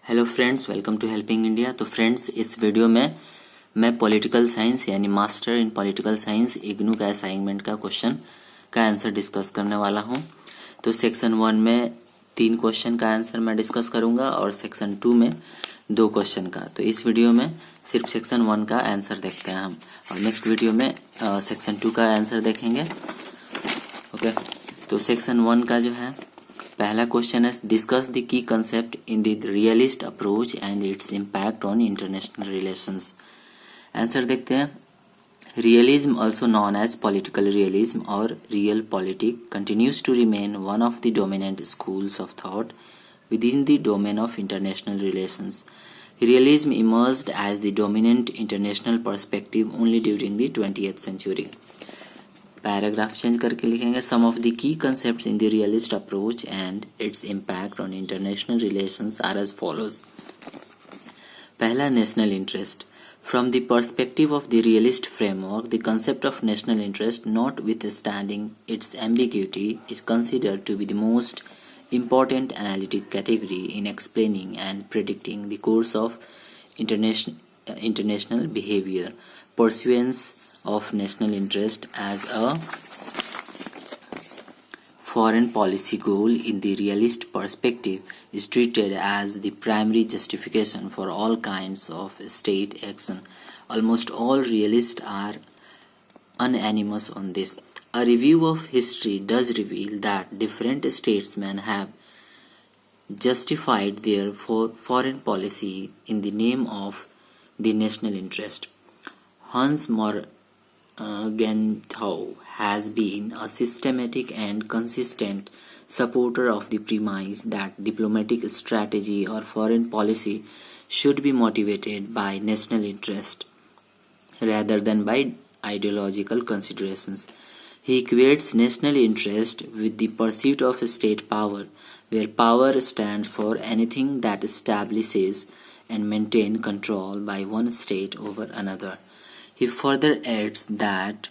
Hello friends, welcome to helping India. तो friends, इस video में मैं पॉलिटिकल साइंस यानी master in political science IGNOU का असाइनमेंट का क्वेश्चन का आंसर डिस्कस करने वाला हूं। तो सेक्शन 1 में 3 क्वेश्चन का आंसर मैं डिस्कस करूंगा और सेक्शन 2 में 2 क्वेश्चन का। तो इस वीडियो में सिर्फ सेक्शन 1 का आंसर देखते हैं हम, और नेक्स्ट वीडियो में सेक्शन 2 का आंसर देखेंगे। ओके, तो सेक्शन 1 का जो है पहला क्वेश्चन है, discuss the key concept in the realist approach and its impact on international relations. Answer देखते हैं। Realism, also known as political realism or real politic, continues to remain one of the dominant schools of thought within the domain of international relations. Realism emerged as the dominant international perspective only during the 20th century. Paragraph change करके लिखेंगे, some of the key concepts in the realist approach and its impact on international relations are as follows. पहला, national interest. From the perspective of the realist framework, the concept of national interest, notwithstanding its ambiguity, is considered to be the most important analytic category in explaining and predicting the course of international behavior. Pursuance of national interest as a foreign policy goal in the realist perspective is treated as the primary justification for all kinds of state action. Almost all realists are unanimous on this. A review of history does reveal that different statesmen have justified their foreign policy in the name of the national interest. Hans Morgenthau has been a systematic and consistent supporter of the premise that diplomatic strategy or foreign policy should be motivated by national interest rather than by ideological considerations. He equates national interest with the pursuit of state power, where power stands for anything that establishes and maintains control by one state over another. He further adds that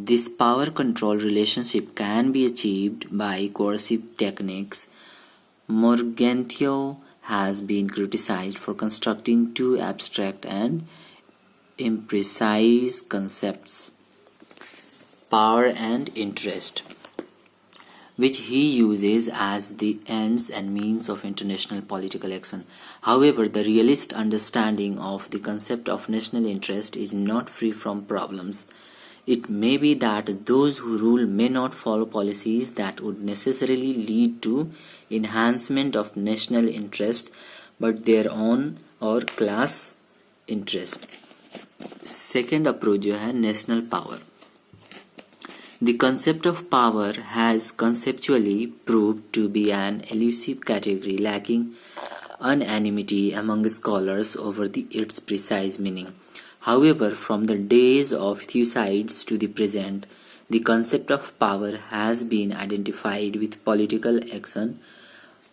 this power control relationship can be achieved by coercive techniques. Morgenthau has been criticized for constructing too abstract and imprecise concepts, power and interest, which he uses as the ends and means of international political action. However, the realist understanding of the concept of national interest is not free from problems. It may be that those who rule may not follow policies that would necessarily lead to enhancement of national interest, but their own or class interest. Second approach जो है national power. The concept of power has conceptually proved to be an elusive category lacking unanimity among scholars over its precise meaning. However, from the days of Thucydides to the present, the concept of power has been identified with political action.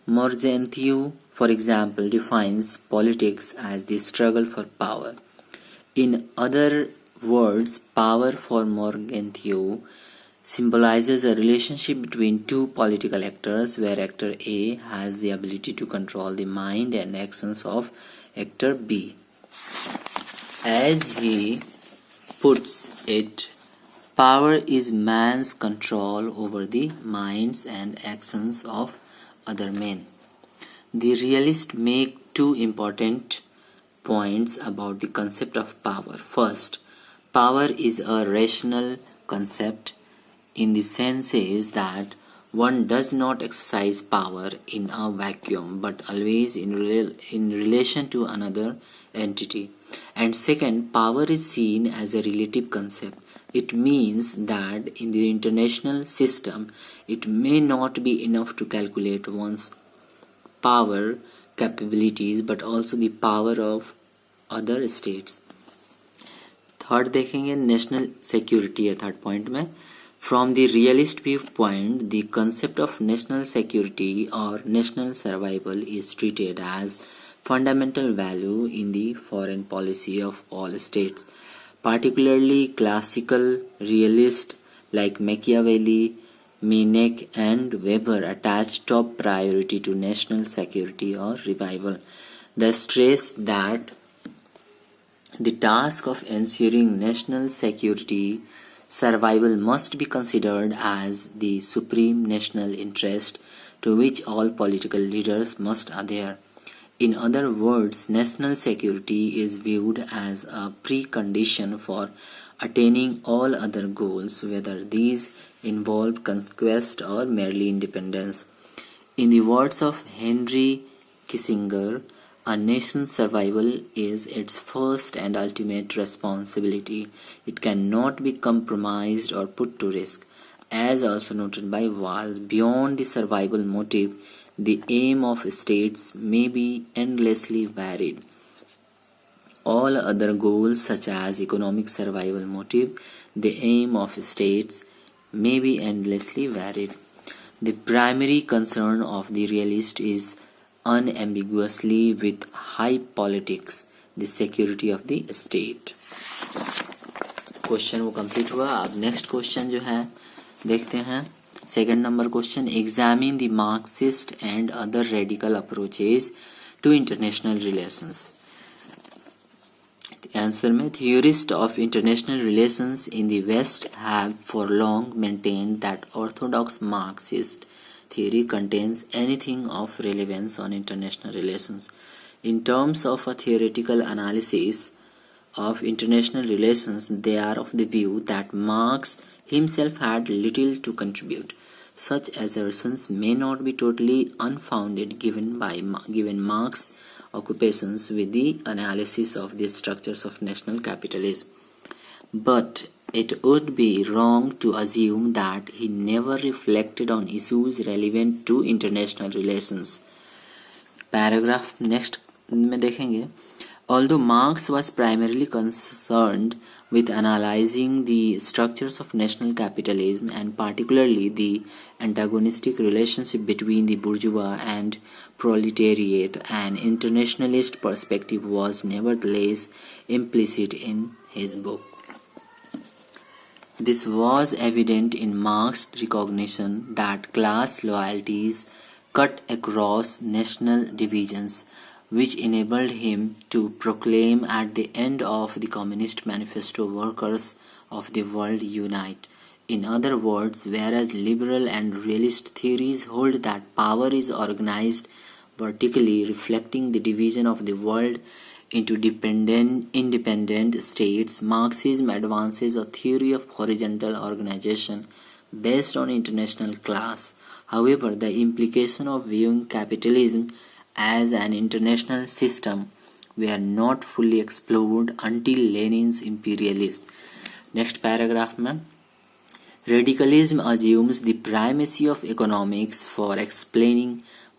Morgenthau, for example, defines politics as the struggle for power. In other words, power for Morgenthau symbolizes a relationship between two political actors where actor A has the ability to control the mind and actions of actor B. As he puts it, power is man's control over the minds and actions of other men. The realists make 2 important points about the concept of power. First, power is a rational concept in the sense is that one does not exercise power in a vacuum but always in relation to another entity. And second, power is seen as a relative concept. It means that in the international system, it may not be enough to calculate one's power capabilities but also the power of other states. Third देखेंगे, national security है third point में. From the realist viewpoint, the concept of national security or national survival is treated as fundamental value in the foreign policy of all states. Particularly classical realists like Machiavelli, Minek and Weber attached top priority to national security or revival. They stress that the task of ensuring national security survival must be considered as the supreme national interest to which all political leaders must adhere. In other words, national security is viewed as a precondition for attaining all other goals, whether these involve conquest or merely independence. In the words of Henry Kissinger, a nation's survival is its first and ultimate responsibility. It cannot be compromised or put to risk. As also noted by Walls, beyond the survival motive, the aim of states may be endlessly varied. All other goals, such as economic survival motive, the aim of states may be endlessly varied. The primary concern of the realist is unambiguously with high politics, the security of the state. Question वो complete हुआ. अब next question जो है देखते हैं. Second number question, examine the Marxist and other radical approaches to international relations. Answer में, theorists of international relations in the West have for long maintained that orthodox Marxist theory contains anything of relevance on international relations. In terms of a theoretical analysis of international relations, they are of the view that Marx himself had little to contribute. Such assertions may not be totally unfounded given Marx's occupations with the analysis of the structures of national capitalism. But it would be wrong to assume that he never reflected on issues relevant to international relations. Paragraph next में देखेंगे. Although Marx was primarily concerned with analyzing the structures of national capitalism and particularly the antagonistic relationship between the bourgeois and proletariat, an internationalist perspective was nevertheless implicit in his book. This was evident in Marx's recognition that class loyalties cut across national divisions, which enabled him to proclaim at the end of the Communist Manifesto, "Workers of the world unite." In other words, whereas liberal and realist theories hold that power is organized vertically, reflecting the division of the world into independent states, Marxism advances a theory of horizontal organization based on international class. However, the implication of viewing capitalism as an international system were not fully explored until Lenin's imperialism. Next paragraph में, Radicalism assumes the primacy of economics for explaining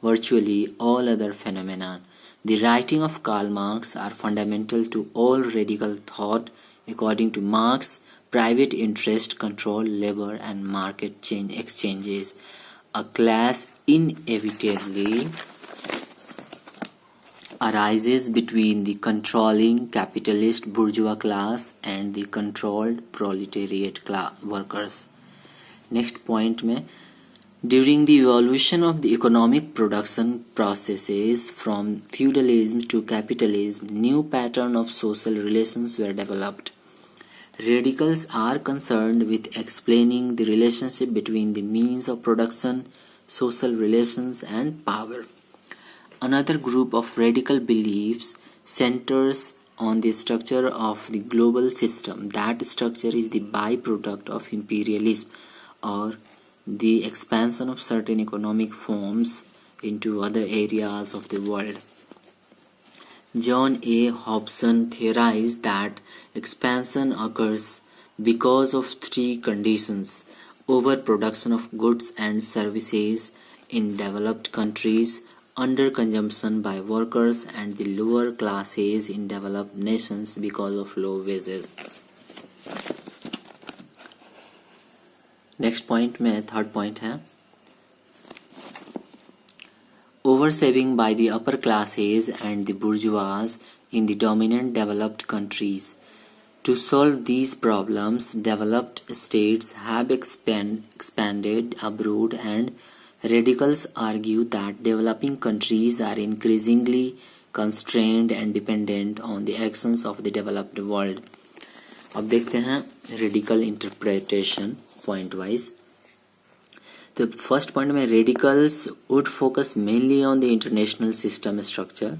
virtually all other phenomena. The writings of Karl Marx are fundamental to all radical thought. According to Marx, private interest control labor and market exchanges. A class inevitably arises between the controlling capitalist bourgeois class and the controlled proletariat workers. Next point में, during the evolution of the economic production processes from feudalism to capitalism, new pattern of social relations were developed. Radicals are concerned with explaining the relationship between the means of production, social relations, and power. Another group of radical beliefs centers on the structure of the global system. That structure is the byproduct of imperialism or the expansion of certain economic forms into other areas of the world. John A. Hobson theorized that expansion occurs because of three conditions: overproduction of goods and services in developed countries, underconsumption by workers, and the lower classes in developed nations because of low wages. Next point में third point है, oversaving by the upper classes and the bourgeois in the dominant developed countries. To solve these problems, developed states have expanded abroad, and radicals argue that developing countries are increasingly constrained and dependent on the actions of the developed world. अब देखते हैं radical interpretation point wise. तो first point में radicals would focus mainly on the international system structure.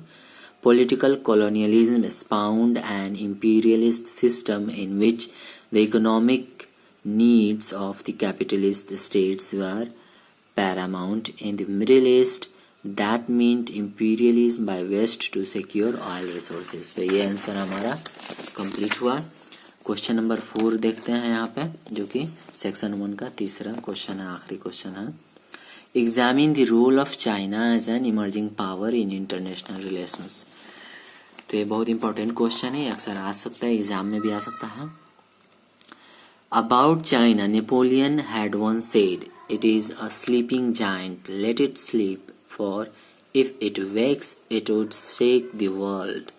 Political colonialism expound an imperialist system in which the economic needs of the capitalist states were paramount. In the Middle East, that meant imperialism by West to secure oil resources. तो ये answer हमारा complete हुआ. Question number 4 देखते हैं यहाँ पे, जो कि सेक्शन 1 का तीसरा क्वेश्चन है, आखिरी क्वेश्चन है. Examine the role of China as an emerging power in international relations. तो ये बहुत इंपॉर्टेंट क्वेश्चन है, अक्सर आ सकता है, एग्जाम में भी आ सकता है. About China, Napoleon had once said, it is a sleeping giant, let it sleep, for if it wakes it would shake the world.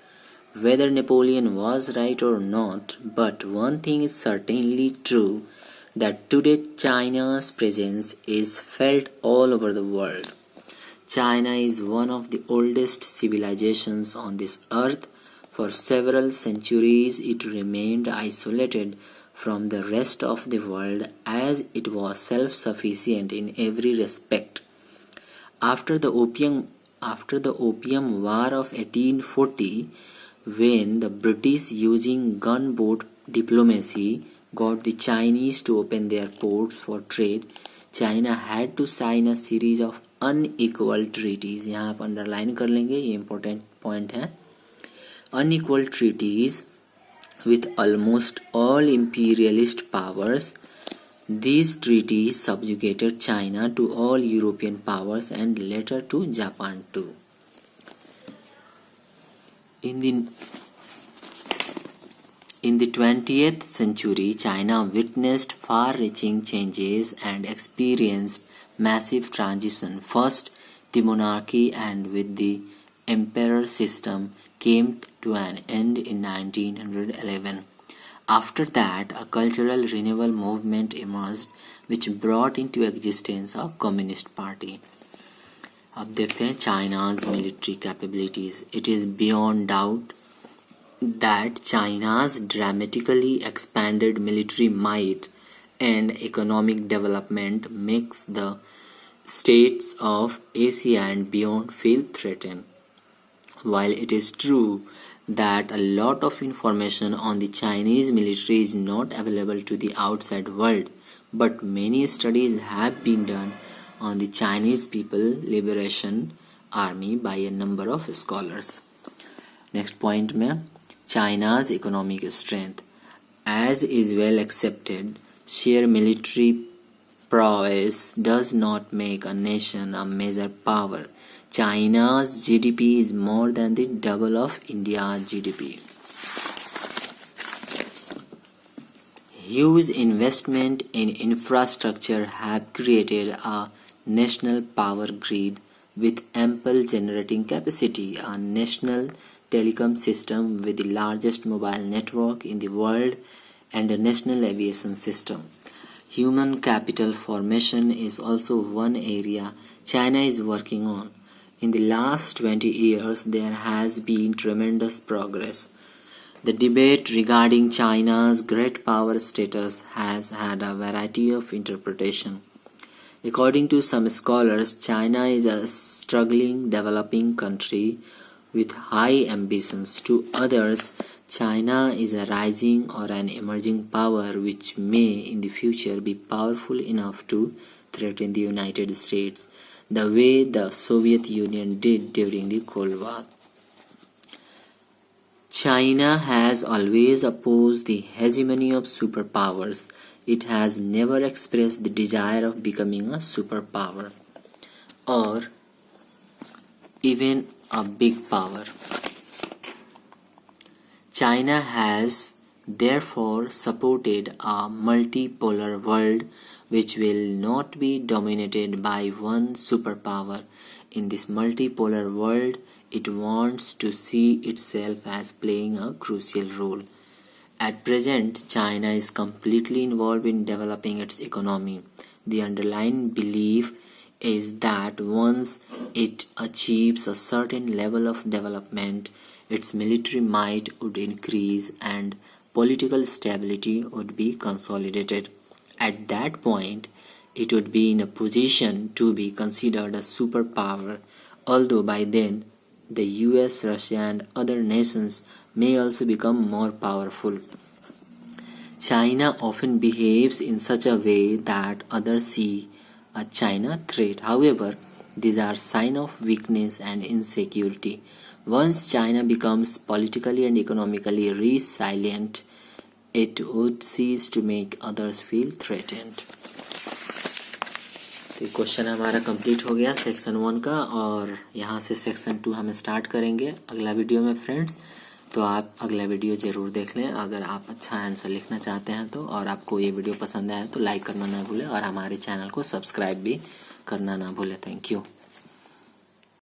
Whether Napoleon was right or not, but one thing is certainly true, that today China's presence is felt all over the world. China is one of the oldest civilizations on this earth. For several centuries it remained isolated from the rest of the world as it was self-sufficient in every respect. After the Opium War of 1840, when the British using gunboat diplomacy got the Chinese to open their ports for trade, China had to sign a series of unequal treaties. यहाँ आप underline कर लेंगे, ये important point है. Unequal treaties with almost all imperialist powers. These treaties subjugated China to all European powers and later to Japan too. In the 20th century, China witnessed far-reaching changes and experienced massive transition. First, the monarchy and with the emperor system came to an end in 1911. After that, a cultural renewal movement emerged which brought into existence a communist party. अब देखते हैं China's military capabilities. It is beyond doubt that China's dramatically expanded military might and economic development makes the states of Asia and beyond feel threatened. While it is true that a lot of information on the Chinese military is not available to the outside world, but many studies have been done on the Chinese People Liberation Army by a number of scholars. Next point में China's economic strength. As is well accepted, sheer military prowess does not make a nation a major power. China's GDP is more than the double of India's GDP. Huge investment in infrastructure have created a national power grid with ample generating capacity, a national telecom system with the largest mobile network in the world, and a national aviation system. Human capital formation is also one area China is working on. In the last 20 years, there has been tremendous progress. The debate regarding China's great power status has had a variety of interpretation. According to some scholars, China is a struggling developing country with high ambitions. To others, China is a rising or an emerging power which may in the future be powerful enough to threaten the United States, the way the Soviet Union did during the Cold War. China has always opposed the hegemony of superpowers. It has never expressed the desire of becoming a superpower or even a big power. China has therefore supported a multipolar world which will not be dominated by one superpower. In this multipolar world, it wants to see itself as playing a crucial role. At present, China is completely involved in developing its economy. The underlying belief is that once it achieves a certain level of development, its military might would increase and political stability would be consolidated. At that point, it would be in a position to be considered a superpower, although by then the US, Russia, and other nations may also become more powerful. China often behaves in such a way that others see a China threat. However, these are signs of weakness and insecurity. Once China becomes politically and economically resilient, it would cease to make others feel threatened. तो question हमारा complete हो गया section 1 का, और यहाँ से section 2 हम start करेंगे अगला वीडियो में फ्रेंड्स। तो आप अगला वीडियो ज़रूर देख लें अगर आप अच्छा आंसर लिखना चाहते हैं तो, और आपको ये वीडियो पसंद आया तो लाइक करना ना भूलें और हमारे चैनल को सब्सक्राइब भी करना ना भूलें। Thank you.